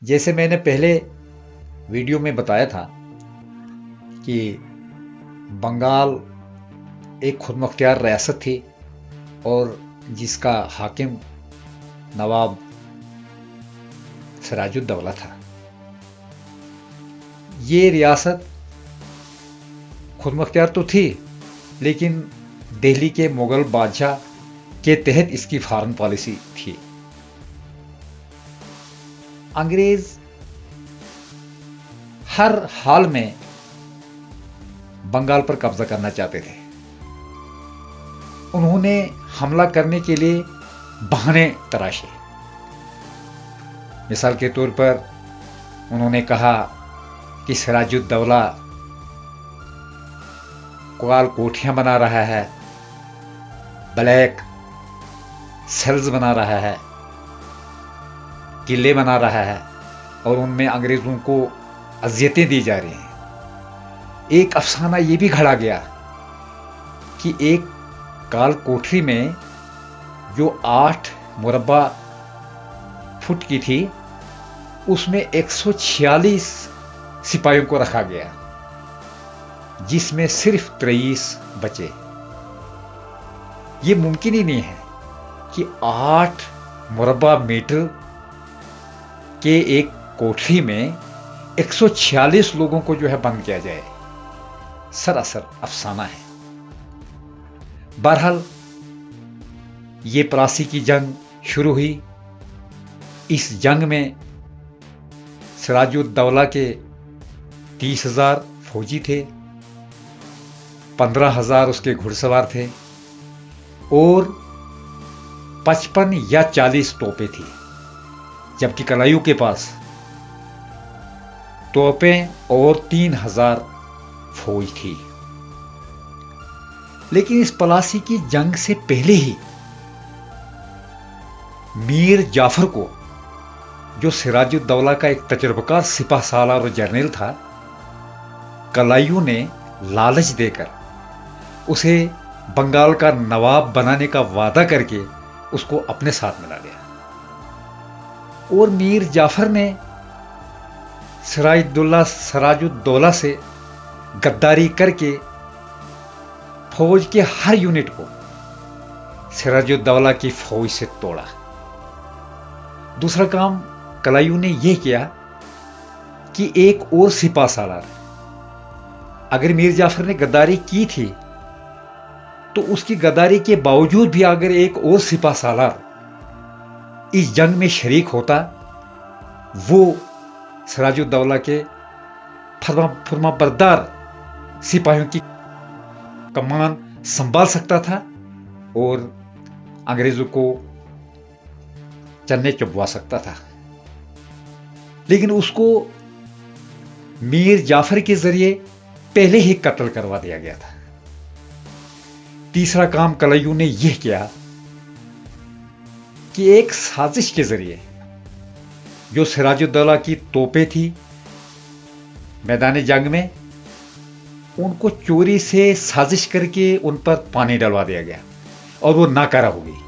جیسے میں نے پہلے ویڈیو میں بتایا تھا کہ بنگال ایک خود مختار ریاست تھی اور جس کا حاکم نواب سراج الدولہ تھا. یہ ریاست خود مختار تو تھی لیکن دہلی کے مغل بادشاہ کے تحت اس کی فارن پالیسی تھی. انگریز ہر حال میں بنگال پر قبضہ کرنا چاہتے تھے. انہوں نے حملہ کرنے کے لیے بہانے تراشے. مثال کے طور پر انہوں نے کہا کہ سراج الدولہ کوال کوٹھیاں بنا رہا ہے، بلیک سیلز بنا رہا ہے، قلعے بنا رہا ہے اور ان میں انگریزوں کو اذیتیں دی جا رہی ہیں. ایک افسانہ یہ بھی کھڑا گیا کہ ایک کال کوٹری میں جو 8 مربع فٹ کی تھی اس میں 146 سپاہیوں کو رکھا گیا جس میں صرف 23 بچے. یہ ممکن ہی نہیں ہے کہ 8 مربع میٹر کے ایک کوٹری میں 146 لوگوں کو جو ہے بند کیا جائے. سراسر افسانہ ہے. بہرحال یہ پلاسی کی جنگ شروع ہوئی. اس جنگ میں سراج الدولہ کے 30,000 فوجی تھے، 15,000 اس کے گھڑ سوار تھے اور 55 یا 40 توپیں تھیں، جبکہ کلائیو کے پاس توپیں اور 3,000 فوج تھی. لیکن اس پلاسی کی جنگ سے پہلے ہی میر جعفر کو، جو سراج الدولہ کا ایک تجربہ کار سپہ سالار اور جرنیل تھا، کلائیو نے لالچ دے کر اسے بنگال کا نواب بنانے کا وعدہ کر کے اس کو اپنے ساتھ ملا لیا. اور میر جعفر نے سراج الدولہ سے غداری کر کے فوج کے ہر یونٹ کو سراج الدولہ کی فوج سے توڑا. دوسرا کام کلائیو نے یہ کیا کہ ایک اور سپہ سالار، اگر میر جعفر نے غداری کی تھی تو اس کی غداری کے باوجود بھی اگر ایک اور سپہ سالار اس جنگ میں شریک ہوتا، وہ سراج الدولہ کے فرما بردار سپاہیوں کی کمان سنبھال سکتا تھا اور انگریزوں کو چنے چبوا سکتا تھا. لیکن اس کو میر جعفر کے ذریعے پہلے ہی قتل کروا دیا گیا تھا. تیسرا کام کلائیو نے یہ کیا کہ ایک سازش کے ذریعے جو سراج الدولہ کی توپیں تھی میدان جنگ میں، ان کو چوری سے سازش کر کے ان پر پانی ڈلوا دیا گیا اور وہ ناکارہ ہو گئی.